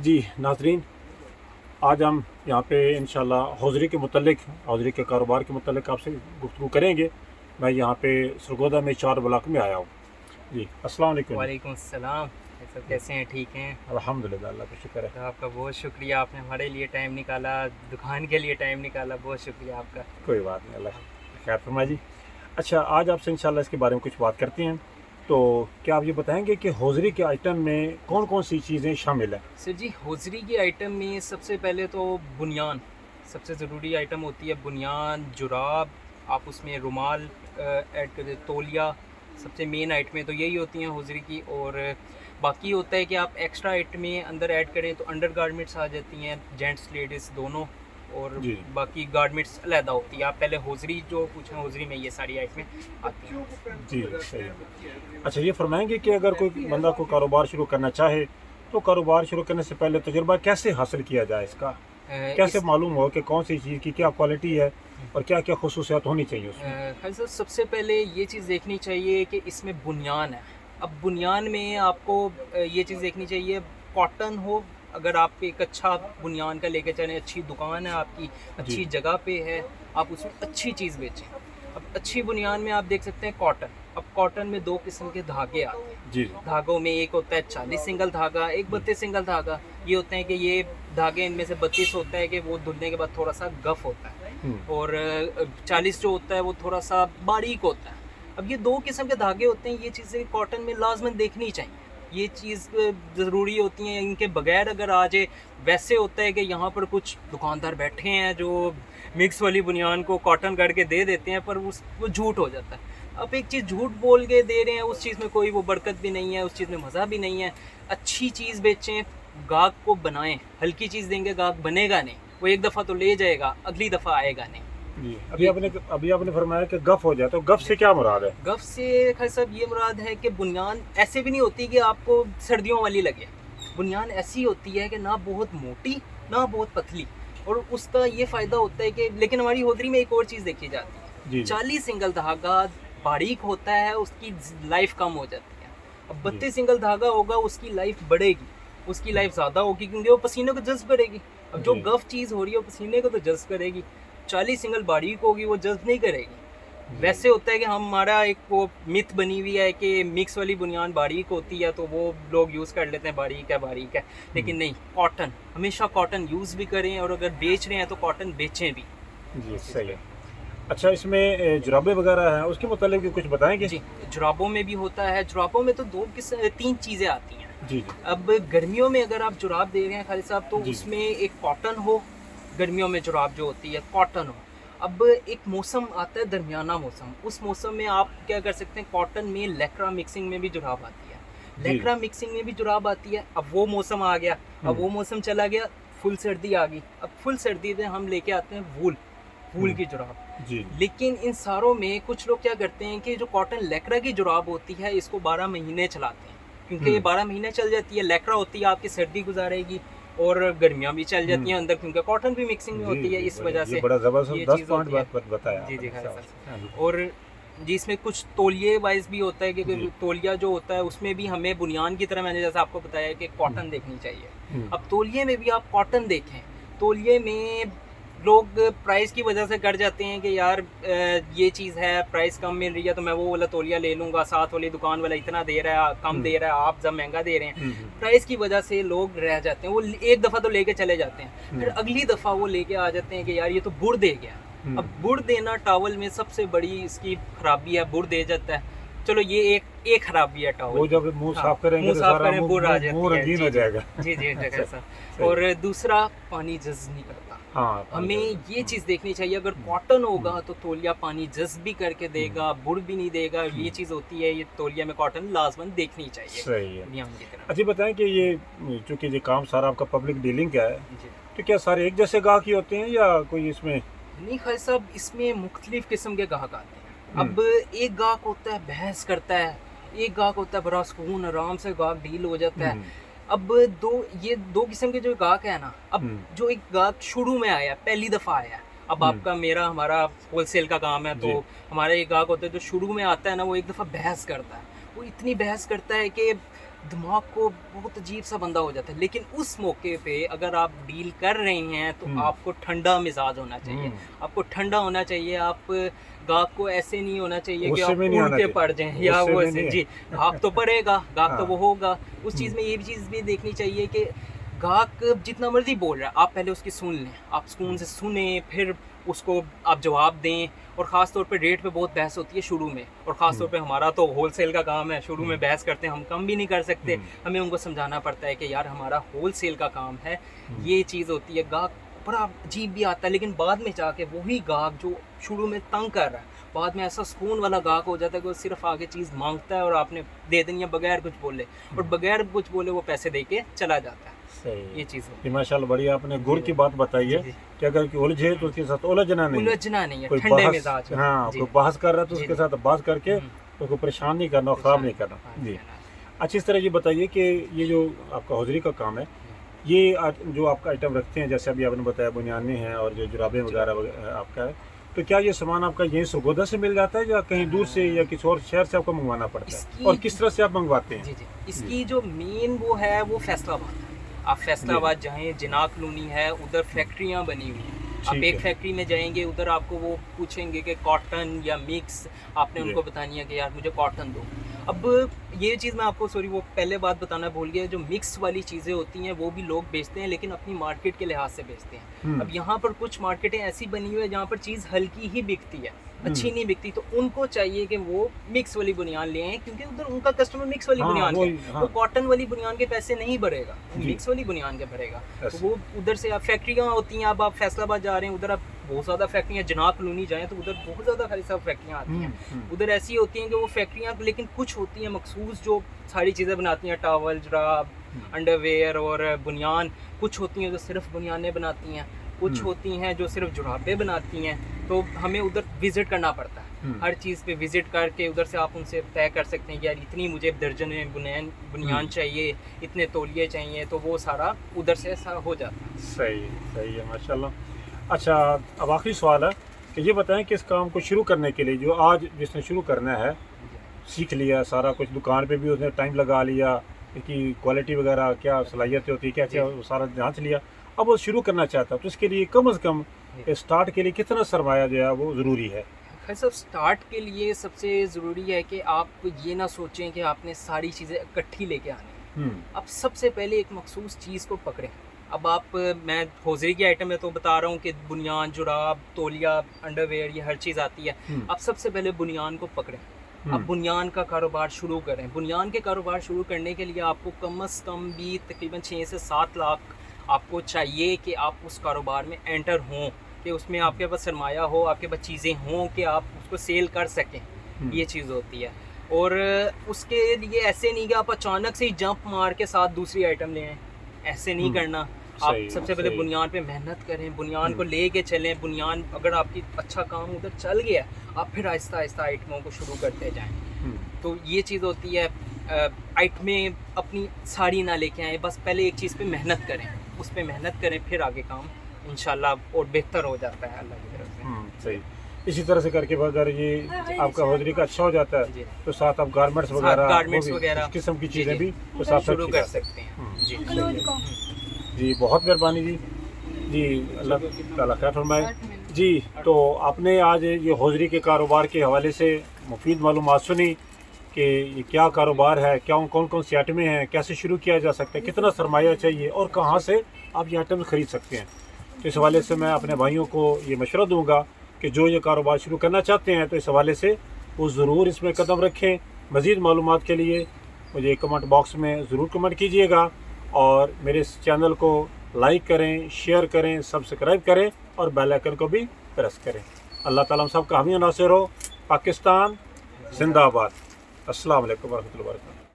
जी नाज़रीन, आज हम यहाँ पे इंशाल्लाह हौज़री के मुतल्लिक़, हौज़री के कारोबार के मुतल्लिक़ आपसे गुफ्तगू करेंगे। मैं यहाँ पे सरगोदा में 4 ब्लॉक में आया हूँ। जी, अस्सलाम वालेकुम। वालेकुम अस्सलाम। ये सब कैसे हैं? ठीक हैं? अल्हम्दुलिल्लाह, अल्लाह का शुक्र है। तो आपका बहुत शुक्रिया, आपने हमारे लिए टाइम निकाला, दुकान के लिए टाइम निकाला, बहुत शुक्रिया आपका। कोई बात नहीं, अल्लाह खैर फरमाए जी। अच्छा, आज आपसे इंशाल्लाह इसके बारे में कुछ बात करते हैं। तो क्या आप ये बताएँगे कि हौज़री के आइटम में कौन-कौन सी चीज़ें शामिल हैं? सर जी, हौज़री के आइटम में सबसे पहले तो बुनियान, सबसे ज़रूरी आइटम होती है बुनियान, जुराब, आप उसमें रुमाल ऐड कर दें, तौलिया, सबसे मेन आइटमें तो यही होती हैं हौज़री की। और बाकी होता है कि आप एक्स्ट्रा आइटमें अंदर ऐड करें तो अंडरगारमेंट्स आ जाती हैं, जेंट्स लेडीज़ दोनों, और जी। बाकी गारमेंट्स अलहदा होती है। आप पहले हौज़री जो पूछें, हौज़री में ये सारी आइटमें आती हैं। जी, सही है। अच्छा, ये फरमाएँगे कि अगर कोई बंदा को कारोबार शुरू करना चाहे, तो कारोबार शुरू करने से पहले तजुर्बा कैसे हासिल किया जाए इसका? कैसे इस मालूम हो कि कौन सी चीज़ की क्या क्वालिटी है और क्या-क्या ख़ुसूसियात होनी चाहिए उसमें? खान साहब, सबसे पहले ये चीज़ देखनी चाहिए कि इसमें बुनियान है। अब बुनियान में आपको ये चीज़ देखनी चाहिए, कॉटन हो, अगर आप एक अच्छा बुनियान का लेके चलें, अच्छी दुकान है आपकी, जी, अच्छी जगह पे है, आप उसमें अच्छी चीज़ बेचें। अब अच्छी बुनियान में आप देख सकते हैं कॉटन। अब कॉटन में 2 किस्म के धागे आते हैं। जी, धागों में एक होता है 40 सिंगल धागा, एक जी, 32 सिंगल धागा। ये होते हैं कि ये धागे, इनमें से 32 होता है कि वो धुलने के बाद थोड़ा-सा गफ़ होता है, हुँ, और 40 जो होता है वो थोड़ा-सा बारीक होता है। अब ये 2 किस्म के धागे होते हैं, ये चीज़ें कॉटन में लाज़मन देखनी चाहिए। ये चीज़ ज़रूरी होती हैं, इनके बगैर अगर आ जाए, वैसे होता है कि यहाँ पर कुछ दुकानदार बैठे हैं जो मिक्स वाली बनियान को कॉटन करके दे देते हैं, पर वो झूठ हो जाता है। आप एक चीज़ झूठ बोल के दे रहे हैं, उस चीज़ में कोई वो बरकत भी नहीं है, उस चीज़ में मज़ा भी नहीं है। अच्छी चीज़ बेचें, गाहक को बनाएँ, हल्की चीज़ देंगे गाहक बनेगा नहीं, वो एक दफ़ा तो ले जाएगा, अगली दफ़ा आएगा नहीं। जी। ये अभी आपने फरमाया कि गफ़ हो जाए, तो गफ़ से क्या मुराद है? गफ़ से खान साहब ये मुराद है कि बुनियान ऐसे भी नहीं होती कि आपको सर्दियों वाली लगे। बुनियान ऐसी होती है कि ना बहुत मोटी, ना बहुत पतली, और उसका ये फ़ायदा होता है कि, लेकिन हमारी होदरी में एक और चीज़ देखी जाती है, जी, जी, 40 सिंगल धागा बारीक होता है, उसकी लाइफ कम हो जाती है। अब जी, 32 सिंगल धागा होगा, उसकी लाइफ बढ़ेगी, उसकी लाइफ ज़्यादा होगी, क्योंकि वो पसीने को जज़्ब करेगी। अब जो जी, गफ़ चीज़ हो रही है वो पसीने को तो जज़्ब करेगी, 40 सिंगल बारीक होगी, वो जज़्ब नहीं करेगी। जी, वैसे होता है कि हमारा एक वो मिथ बनी हुई है कि मिक्स वाली बुनियान बारीक होती है, तो वो लोग यूज़ कर लेते हैं, बारीक है, हुँ, लेकिन नहीं, कॉटन हमेशा कॉटन यूज़ भी करें, और अगर बेच रहे हैं तो कॉटन बेचें भी। जी, इस चीज़ सही पे है। अच्छा, इसमें जुराबें वगैरह हैं, उसके मुतालिक भी कुछ बताएँगे? जी, जुराबों में भी होता है। जुराबों में तो 3 चीज़ें आती हैं। जी, जी, अब गर्मियों में अगर आप जुराब दे रहे हैं खालिद साहब, तो जी, जी, उसमें एक कॉटन हो, गर्मियों में जुराब जो होती है कॉटन हो। अब एक मौसम आता है, दरमियाना मौसम, उस मौसम में आप क्या कर सकते हैं, कॉटन में लैक्रा मिक्सिंग में भी जुराब आती है, जी, लैक्रा मिक्सिंग में भी जुराब आती है। अब वो मौसम आ गया, अब हुँ, वो मौसम चला गया, फुल सर्दी आ गई। अब फुल सर्दी में हम लेके आते हैं वूल, वूल हुँ, की जुराब। जी, लेकिन इन सारों में कुछ लोग क्या करते हैं कि जो कॉटन लैक्रा की जुराब होती है, इसको 12 महीने चलाते हैं, क्योंकि ये हुँ, 12 महीने चल जाती है। लैक्रा होती है आपकी सर्दी गुजारेगी, और गर्मियाँ भी चल जाती हुँ। हैं अंदर, क्योंकि कॉटन भी मिक्सिंग में जी, होती है, जी, इस वजह ये से बड़ा ये ज़बरदस्त 10 चीज़ पॉइंट होती है। बात बताया जी, जी, आपने। हाँ सर। हाँ जी, और जी, इसमें कुछ तौलिए वाइज़ भी होता है, क्योंकि जी, तौलिया जो होता है उसमें भी हमें बुनियान की तरह, मैंने जैसा आपको बताया कि हुँ, कॉटन देखनी चाहिए। हुँ, अब तौलिए में भी आप कॉटन देखें, तौलिए में लोग प्राइस की वजह से कर जाते हैं कि यार ये चीज़ है, प्राइस कम मिल रही है तो मैं वो वाला तौलिया ले लूँगा, साथ वाली दुकान वाला इतना दे रहा है, कम हुँ, दे रहा है, आप जब महंगा दे रहे हैं। हुँ, हुँ, प्राइस की वजह से लोग रह जाते हैं, वो एक दफ़ा तो लेके चले जाते हैं, फिर हुँ, अगली दफ़ा वो लेके आ जाते हैं कि यार ये तो बुर दे गया। हुँ। अब बुर देना टॉवल में सबसे बड़ी इसकी खराबी है, बुर दे जाता है। चलो, ये एक खराबी है टॉवल वो की। जब मुँह हाँ, साफ करेंगे मुँह तो साफ सारा करें मुँह बुर आ मुँह मुँह जाती है। रंगीन जी, हो जी। जाएगा। जी, जी, अच्छा, ऐसा। सही और है। दूसरा, पानी जज़्ब नहीं करता। हाँ, पानी हमें जल्द ये हुँ, चीज़ देखनी चाहिए, अगर हुँ, कॉटन हुँ, होगा तो तौलिया पानी जज़्ब भी करके हुँ, देगा, बुर भी नहीं देगा। हुँ, ये चीज़ होती है, ये तौलिया में कॉटन लाज़मन देखनी चाहिए, सही है। बनियान की तरह। अच्छा, बताएँ कि ये चूँकि ये काम सारा आपका पब्लिक डीलिंग का है, जी। तो क्या सारे एक जैसे गाहक ही होते हैं या कोई इसमें नहीं खालिद साहब, इसमें मुख्तलिफ़ किस्म के गाहक आते हैं। हुँ, अब एक गाहक होता है बहस करता है, एक गाहक होता है बड़ा सुकून आराम से गाहक डील हो जाता है। हुँ, अब ये 2 किस्म के जो गाहक है ना, अब हुँ, जो एक गाहक शुरू में आया, पहली दफ़ा आया है, अब हुँ, आपका मेरा हमारा होलसेल का काम है, जी, तो हमारा एक गाहक होता है जो शुरू में आता है ना, वो एक दफ़ा बहस करता है। वो इतनी बहस करता है कि दिमाग को बहुत अजीब सा बंदा हो जाता है। लेकिन उस मौके पे अगर आप डील कर रहे हैं तो आपको ठंडा मिजाज होना चाहिए, आपको ठंडा होना चाहिए। आप गाहक को ऐसे नहीं होना चाहिए कि आप उड़ के पड़ जाएं या वो ऐसे जी, गाहक तो पड़ेगा, गाहक तो वो होगा। उस चीज़ में ये भी चीज़ भी देखनी चाहिए कि गाहक जितना मर्जी बोल रहा है, आप पहले उसकी सुन लें, आप सुकून से सुने, फिर उसको आप जवाब दें। और ख़ास तौर पे रेट पे बहुत बहस होती है शुरू में, और ख़ास तौर पे हमारा तो होलसेल का काम है, शुरू में बहस करते हैं, हम कम भी नहीं कर सकते। हमें उनको समझाना पड़ता है कि यार हमारा होलसेल का काम है, ये चीज़ होती है। गाहक बड़ा अजीब भी आता है, लेकिन बाद में जाके वही गाहक जो शुरू में तंग कर रहा है, बाद में ऐसा सुकून वाला गाहक हो जाता है कि वो सिर्फ आगे चीज़ मांगता है और आपने दे देनी है बगैर कुछ बोले, और बगैर कुछ बोले वो पैसे दे के चला जाता है। सही, ये चीज़ है। माशाल्लाह बढ़िया आपने गुड़ की बात बताई है कि अगर कोई उलझे तो उसके साथ उलझना नहीं है, कोई ठंडे मिजाज, हाँ कोई बहस कर रहा है तो उसके साथ बात करके उसको परेशान नहीं करना और ख़राब नहीं करना। जी अच्छा, इस तरह ये बताइए कि ये जो आपका हौजरी का काम है, ये जो आपका आइटम रखते हैं, जैसे अभी आपने बताया बुनियाने हैं और जो जुराबे वगैरह आपका है, तो क्या ये सामान आपका यहीं सरगोदा से मिल जाता है या कहीं दूर से या किसी और शहर से आपको मंगवाना पड़ता है, और किस तरह से आप मंगवाते हैं? जी जी, इसकी जो मेन वो है वो फैसलाबाद है। आप फैसलाबाद जाएं, जिना कॉलोनी है, उधर फैक्ट्रियां बनी हुई हैं। आप एक फैक्ट्री में जाएंगे, उधर आपको वो पूछेंगे कि कॉटन या मिक्स, आपने उनको बतानी है कि यार मुझे कॉटन दो। अब ये चीज़ मैं आपको सॉरी वो पहले बात बताना भूल गया, जो मिक्स वाली चीज़ें होती हैं वो भी लोग बेचते हैं, लेकिन अपनी मार्केट के लिहाज से बेचते हैं। अब यहाँ पर कुछ मार्केटें ऐसी बनी हुई है जहाँ पर चीज़ हल्की ही बिकती है, अच्छी नहीं बिकती, तो उनको चाहिए कि वो मिक्स वाली बुनियान ले आएं, क्योंकि उधर उनका कस्टमर मिक्स वाली बुनियान के, वो कॉटन वाली बुनियान के पैसे नहीं भरेगा, मिक्स वाली बुनियान के भरेगा। तो वो उधर से आप फैक्ट्रियाँ होती हैं, अब आप फैसलाबाद जा रहे हैं, उधर आप बहुत ज़्यादा फैक्ट्रियाँ, जिना कॉलोनी जाएँ तो उधर बहुत ज़्यादा खाली सब फैक्ट्रियाँ आती हैं। उधर ऐसी होती हैं कि वो फैक्ट्रियाँ, लेकिन कुछ होती हैं मखसूस जो सारी चीज़ें बनाती हैं, टावल, जुराब, अंडरवेयर और बुनियान। कुछ होती हैं जो सिर्फ बुनियानें बनाती हैं, कुछ होती हैं जो सिर्फ जुराबे बनाती हैं। तो हमें उधर विज़िट करना पड़ता है, हर चीज़ पे विज़िट करके उधर से आप उनसे तय कर सकते हैं कि यार इतनी मुझे दर्जन बुनियान चाहिए, इतने तौलिए चाहिए, तो वो सारा उधर से ऐसा हो जाता है। सही सही है, माशाल्लाह। अच्छा, अब आखिरी सवाल है कि ये बताएं कि इस काम को शुरू करने के लिए, जो आज जिसने शुरू करना है, सीख लिया सारा कुछ, दुकान पे भी उसने टाइम लगा लिया कि क्वालिटी वगैरह क्या सलाहियतें होती है, क्या क्या सारा जांच लिया, अब वो शुरू करना चाहता है, तो इसके लिए कम से कम स्टार्ट के लिए कितना सरमाया जो है वो ज़रूरी है? खैर सब स्टार्ट के लिए सबसे ज़रूरी है कि आप ये ना सोचें कि आपने सारी चीज़ें इकट्ठी लेके आनी। आप सबसे पहले एक मखसूस चीज़ को पकड़ें। अब आप, मैं हौजरी की आइटम में तो बता रहा हूँ कि बुनियान, जुराब, तौलिया, अंडरवेयर, ये हर चीज़ आती है। आप सबसे पहले बुनियान को पकड़ें, आप बुनियान का कारोबार शुरू करें। बुनियान के कारोबार शुरू करने के लिए आपको कम से कम भी तकरीबन 6 से 7 लाख आपको चाहिए कि आप उस कारोबार में एंटर हों, कि उसमें आपके पास सरमाया हो, आपके पास चीज़ें हों कि आप उसको सेल कर सकें। ये चीज़ होती है। और उसके लिए ऐसे नहीं कि आप अचानक से ही जंप मार के साथ दूसरी आइटम ले आएँ, ऐसे नहीं करना। आप सबसे पहले बुनियान पे मेहनत करें, बुनियान को ले के चलें। बुनियान अगर आपकी अच्छा काम उधर चल गया, आप फिर आहिस्ता आहिस्ता आइटमों को शुरू करते जाएँ। तो ये चीज़ होती है। आइटमें अपनी सारी ना लेके आएँ, बस पहले एक चीज़ पे मेहनत करें, उस पर मेहनत करें, फिर आगे काम इंशाल्लाह और बेहतर हो जाता है अल्लाह की तरफ से। सही, इसी तरह से करके अगर ये आपका हौजरी का अच्छा हो जाता है तो साथ आप गारमेंट्स वगैरह इस किस्म की चीज़ें भी तो साथ शुरू कर सकते हैं। जी बहुत मेहरबानी जी। जी अल्लाह ताला खैर फरमाए जी। तो आपने आज ये हौजरी के कारोबार के हवाले से मुफीद मालूमात सुनी कि ये क्या कारोबार है, क्या कौन कौन सी आइटमें हैं, कैसे शुरू किया जा सकता है, कितना सरमाया चाहिए और कहाँ से आप ये आइटम खरीद सकते हैं। तो इस हवाले से मैं अपने भाइयों को ये मशवरा दूंगा कि जो ये कारोबार शुरू करना चाहते हैं तो इस हवाले से वो ज़रूर इसमें कदम रखें। मज़ीद मालूमात के लिए मुझे कमेंट बॉक्स में ज़रूर कमेंट कीजिएगा और मेरे इस चैनल को लाइक करें, शेयर करें, सब्सक्राइब करें और बेल आइकन को भी प्रेस करें। अल्लाह ताला हम सब का हामी नासिर हो। पाकिस्तान जिंदाबाद। अस्सलाम वालेकुम वरहमतुल्लाहि वबरकातुहू।